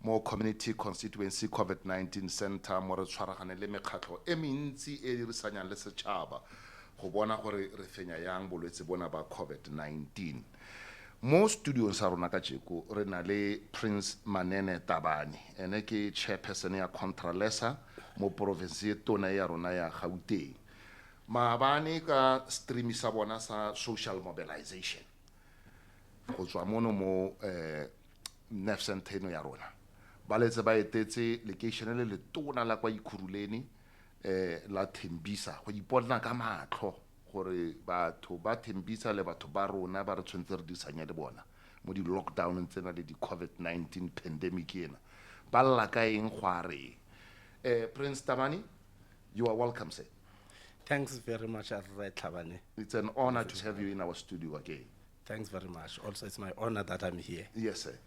mo community constituency COVID-19 center mo re tshwaragane le mekgatlo e mentsi e dirisanyang le setšhaba go bona gore re fenya yang bolwetse bona ba COVID-19. Mo studio sa rona ka jeko re na le Prince Manene Tabane ene ke chairperson ya Contralesa mo province e tona ya rona ya Gauteng. Maabane ka stream sa bona sa social mobilization go tswa mono mo nerve center ya rona ba letse ba etetse location le tona la kwa Ikhuruleni la Tembisa go ipona ka matlho gore batho ba Tembisa le batho ba rona ba re tshwentse re disanya le bona mo di lockdown tsena le di COVID-19 pandemic ena ba lla ka eng gwa Prince Tabane, you are welcome, sir. Thanks very much, Tabane. It's an honor to have you in our studio again. Thanks very much. Also, it's my honor that I'm here. Yes, sir.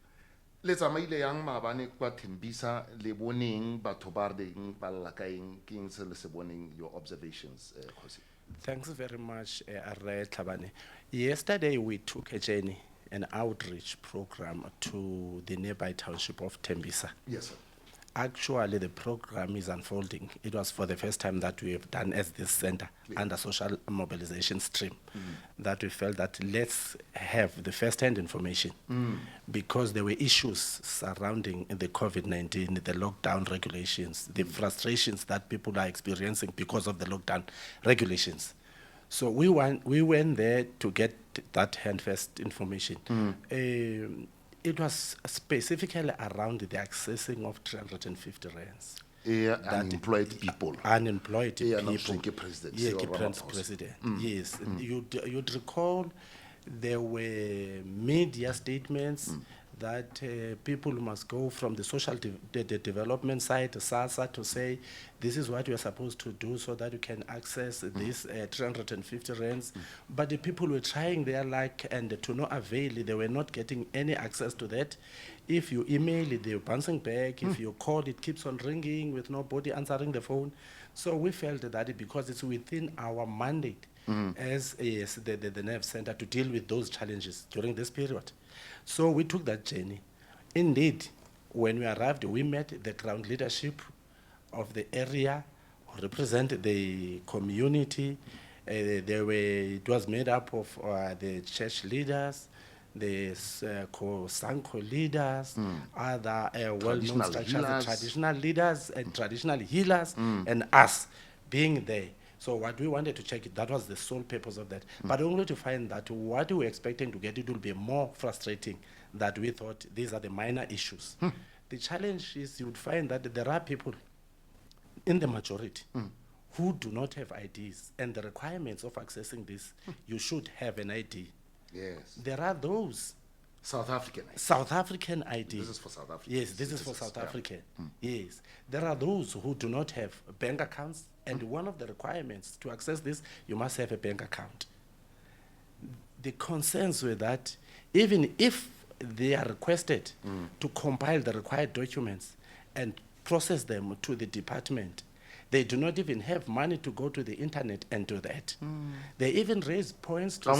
Let's amaile yang maabane kwa Tembisa le boneng batho ba reng ba lla ka eng ke eng se le se boneng, your observations, Khosi. Thanks very much, Tabane. Yesterday we took a journey, an outreach program to the nearby township of Tembisa. Yes, sir. Actually, the program is unfolding. It was for the first time that we have done as this center under social mobilization stream, that we felt that let's have the first-hand information because there were issues surrounding the COVID-19, the lockdown regulations, the frustrations that people are experiencing because of the lockdown regulations. So we went there to get that hand-first information. It was specifically around the accessing of 350 rands. Unemployed people. Unemployed people. President. Yeah, president. Yes. You'd recall there were media statements that people must go from the social development side, SASA, to say this is what you are supposed to do so that you can access this 350 rands. But the people were trying their luck and to no avail. They were not getting any access to that. If you email it, they're bouncing back. If you call, it keeps on ringing with nobody answering the phone. So we felt that because it's within our mandate as the Nerve Center to deal with those challenges during this period. So we took that journey. Indeed, when we arrived, we met the ground leadership of the area, who represent the community. It was made up of the church leaders, the Sanko leaders, other well-known structures, traditional leaders and traditional healers, and us being there. So what we wanted to check, that was the sole purpose of that. But only to find that what we were expecting to get, it will be more frustrating that we thought these are the minor issues. The challenge is you would find that there are people in the majority who do not have IDs, and the requirements of accessing this, you should have an ID. Yes. There are those South African ID. South African ID. This is for South Africa. Yes, this is for South Africa. Yes. There are those who do not have bank accounts, and one of the requirements to access this, you must have a bank account. The concerns were that even if they are requested to compile the required documents and process them to the department, they do not even have money to go to the internet and do that. They even raise points to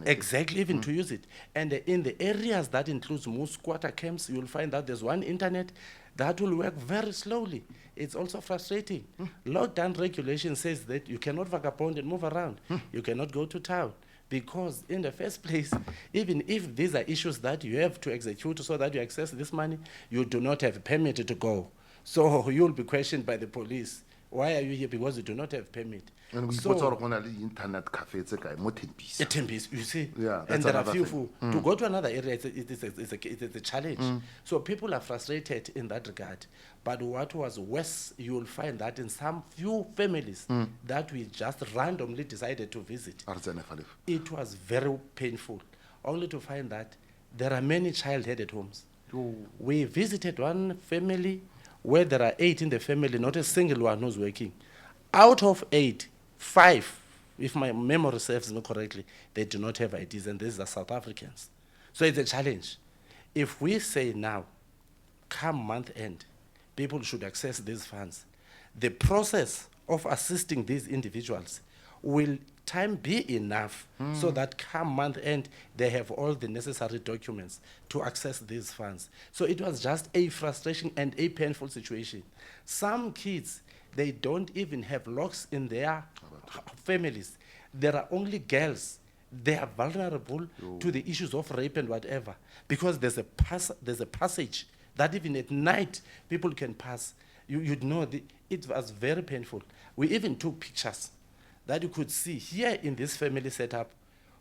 exactly even to use it. And in the areas that includes most squatter camps, you'll find that there's one internet that will work very slowly. It's also frustrating. Lockdown regulation says that you cannot vagabond and move around. You cannot go to town. Because in the first place, even if these are issues that you have to execute so that you access this money, you do not have a permit to go. So you'll be questioned by the police. Why are you here? Because you do not have permit. And we put on the internet cafe, you see, yeah, and there are few to go to another area. It's a challenge. So people are frustrated in that regard. But what was worse, you will find that in some few families that we just randomly decided to visit, it was very painful. Only to find that there are many child-headed homes. We visited one family where there are 8 in the family, not a single one who's working. Out of 8, 5, if my memory serves me correctly, they do not have IDs, and these are South Africans. So it's a challenge. If we say now, come month end, people should access these funds, the process of assisting these individuals will time be enough so that come month end, they have all the necessary documents to access these funds? So it was just a frustration and a painful situation. Some kids, they don't even have locks in their families. There are only girls. They are vulnerable to the issues of rape and whatever, because there's a passage that even at night people can pass. You'd know it was very painful. We even took pictures that you could see here in this family setup.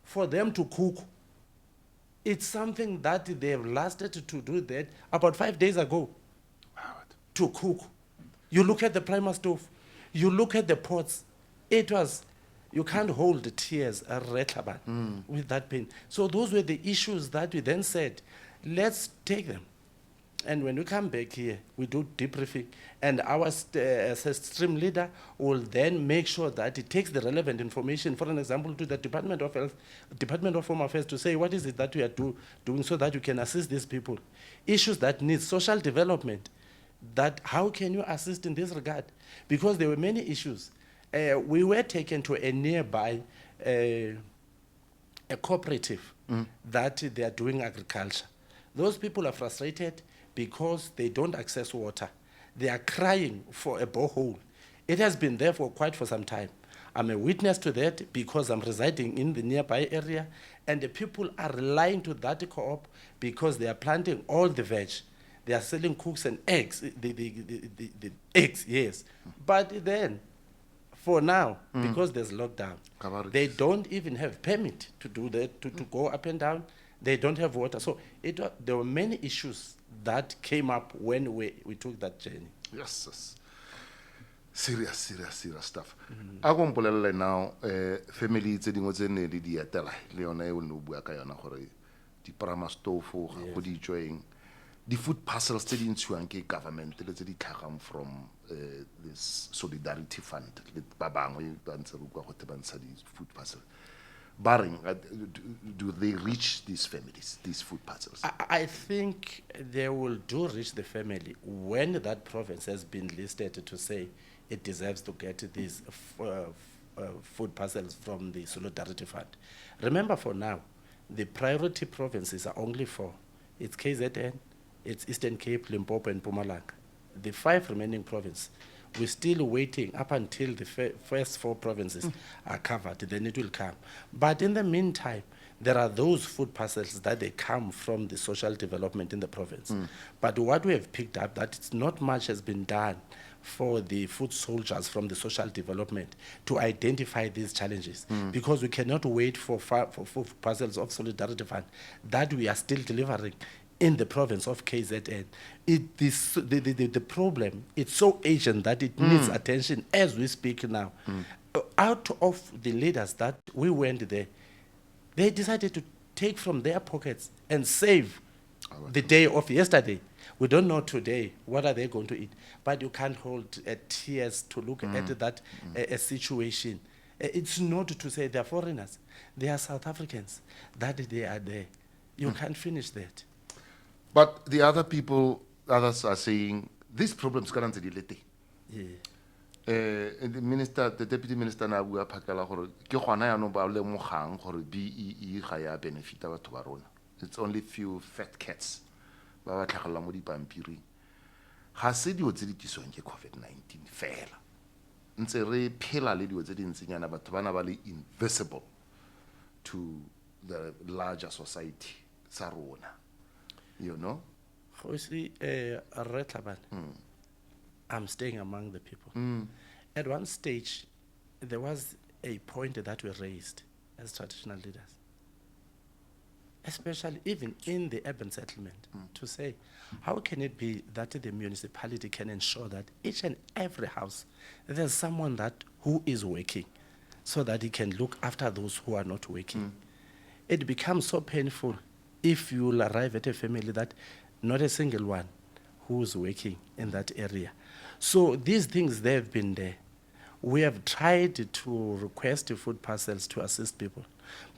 For them to cook, it's something that they've lasted to do that about 5 days ago. To cook. You look at the primer stove, you look at the pots, you can't hold the tears with that pain. So those were the issues that we then said, let's take them. And when we come back here, we do debriefing, and our stream leader will then make sure that it takes the relevant information, for an example, to the Department of Health, Department of Home Affairs, to say what is it that we are doing so that you can assist these people. Issues that need social development, that how can you assist in this regard? Because there were many issues. We were taken to a nearby a cooperative that they are doing agriculture. Those people are frustrated because they don't access water. They are crying for a borehole. It has been there for some time. I'm a witness to that because I'm residing in the nearby area, and the people are relying to that co-op because they are planting all the veg. They are selling cooks and eggs, the eggs, yes. But then, for now, because there's lockdown, they don't even have permit to do that, to go up and down. They don't have water. So there were many issues that came up when we took that journey. Yes. Serious stuff. I go mpolella now family tse dingwe tse ne di dietela le yona e o ne o bua ka yona gore di prama stove go di joeng di food parcels tse di ntshiwang ke government le tse di tlhagang from this solidarity fund le ba bangwe ba ntse re kwa go tebantsha di food parcels. Barring, do they reach these families, these food parcels? I think they will do reach the family when that province has been listed to say it deserves to get these food parcels from the Solidarity Fund. Remember, for now, the priority provinces are only 4. It's KZN, it's Eastern Cape, Limpopo, and Mpumalanga. The 5 remaining provinces, we're still waiting up until the first 4 provinces are covered, then it will come. But in the meantime, there are those food parcels that they come from the social development in the province. But what we have picked up, that it's not much has been done for the food soldiers from the social development to identify these challenges, because we cannot wait for food parcels of Solidarity Fund that we are still delivering in the province of KZN. The problem, it's so urgent that it needs attention as we speak now. Out of the leaders that we went there, they decided to take from their pockets and save the day of yesterday. We don't know today what are they going to eat, but you can't hold tears to look at that situation. It's not to say they're foreigners. They are South Africans, that they are there. You can't finish that. But the others are saying these problems currently late. The deputy minister na bua phakela gore ke gona ya no ba le mogang gore BEE ga ya benefit batho ba rona. It's only few fat cats ba ba tlhagela mo dipampiri. Ga se dio tse di tiswang ke COVID-19 fela. Ntse re phela le dio tse di ntsenyana batho bana ba le invisible to the larger society sa rona. You know? I'm staying among the people. At one stage, there was a point that we raised as traditional leaders, especially even in the urban settlement, to say, how can it be that the municipality can ensure that each and every house, there's someone who is working, so that he can look after those who are not working? It becomes so painful if you will arrive at a family that not a single one who's working in that area. So these things, they've been there. we have tried to request food parcels to assist people.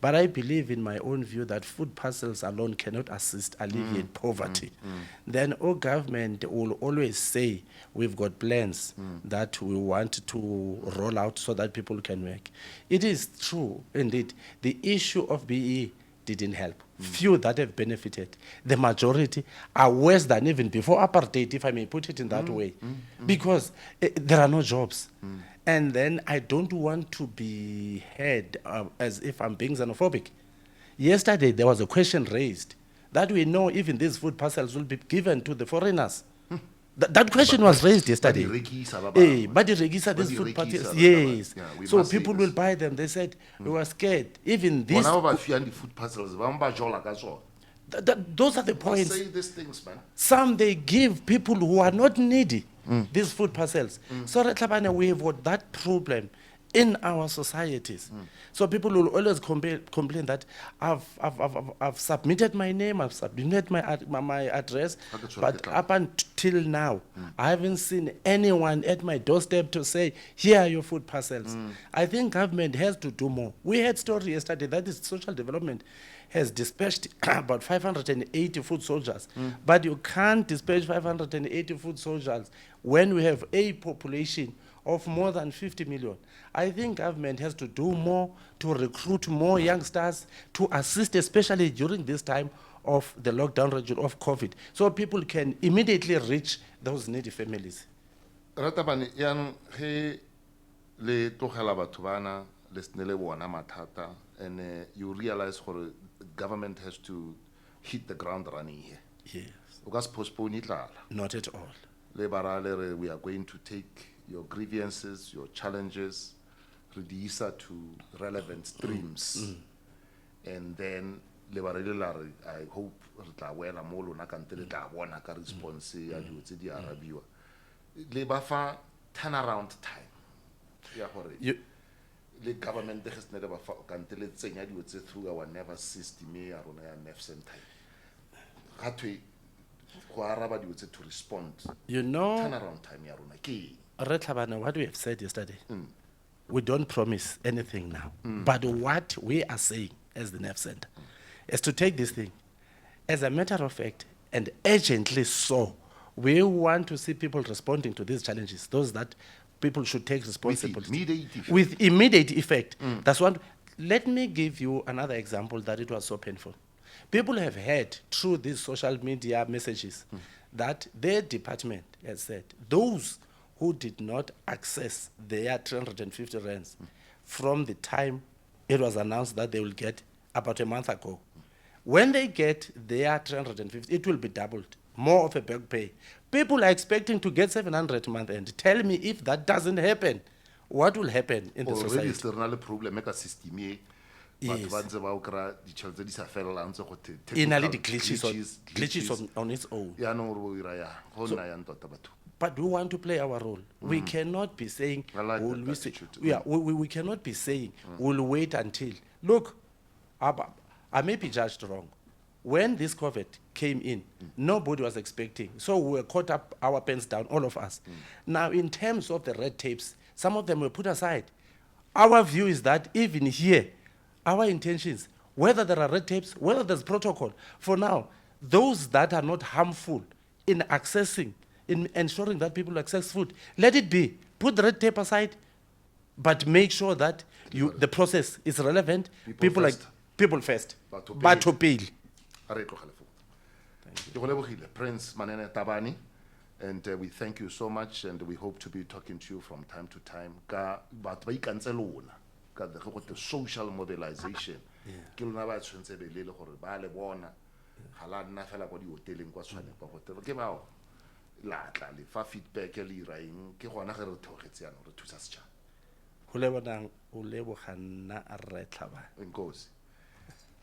But I believe in my own view that food parcels alone cannot assist alleviate poverty. Then our government will always say, we've got plans that we want to roll out so that people can work. It is true, indeed, the issue of BE didn't help. Few that have benefited. The majority are worse than even before apartheid, if I may put it in that way, because there are no jobs. And then I don't want to be heard as if I'm being xenophobic. Yesterday, there was a question raised that we know even these food parcels will be given to the foreigners. That question was raised yesterday. But the regisa, these food parcels, yes. Yeah, So people will buy them. They said, we were scared. Even this, food parcels, those are the points. say these things, man. Some they give people who are not needy these food parcels. So Tabane, we have got that problem in our societies. So people will always complain that I've submitted my name, I've submitted my address, but up until now, I haven't seen anyone at my doorstep to say, here are your food parcels. I think government has to do more. We had story yesterday that is social development has dispatched about 580 food soldiers. But you can't dispatch 580 food soldiers when we have a population of more than 50 million. I think government has to do more to recruit more youngsters to assist, especially during this time of the lockdown region of COVID, so people can immediately reach those needy families. Ratabane, yang he le tlogela batho bana le snele bona mathata, and you realize the government has to hit the ground running here. Yes. O ka se postpone it lala. Not at all. Le bara le re, we are going to take your grievances, your challenges, reduce to relevant streams. And then le bara le la re, I hope re tla wela mo lona ka ntle le tla bona ka response ya dilo tse di arabiwa. Le ba fa turnaround time. Ya gore the government has never found through our nervous system ya nerve center. To respond. You know, turnaround time ya rona ke Tabane, what we have said yesterday, we don't promise anything now. But what we are saying as the nerve center is to take this thing as a matter of fact and urgently so. We want to see people responding to these challenges, those that people should take responsibility with immediate effect. That's one. Let me give you another example that it was so painful. People have heard through these social media messages that their department has said those who did not access their 350 rands from the time it was announced that they will get about a month ago, when they get their 350, it will be doubled. More of a back pay. People are expecting to get 700 a month end. Tell me if that doesn't happen, what will happen in the society? Already problem make a system. Yes. In a little glitches on its own. But we want to play our role. We cannot be saying, we cannot be saying, we'll wait until. Look, I may be judged wrong. When this COVID came in, nobody was expecting. So we were caught up, our pens down, all of us. Now, in terms of the red tapes, some of them were put aside. Our view is that even here, our intentions, whether there are red tapes, whether there's protocol, for now, those that are not harmful in accessing, in ensuring that people access food, let it be. Put the red tape aside, but make sure that the process is relevant. People first, but to pay. Prince Manene Tabane, and we thank you so much, and we hope to be talking to you from time to time. The social mobilization.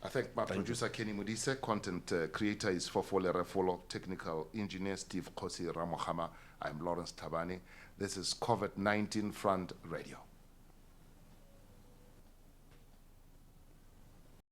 I thank my producer Kenny Mudise, content creator is Fofole Refolo, technical engineer Steve Kosi Ramohama. I'm Lawrence Tabane. This is COVID-19 Front Radio.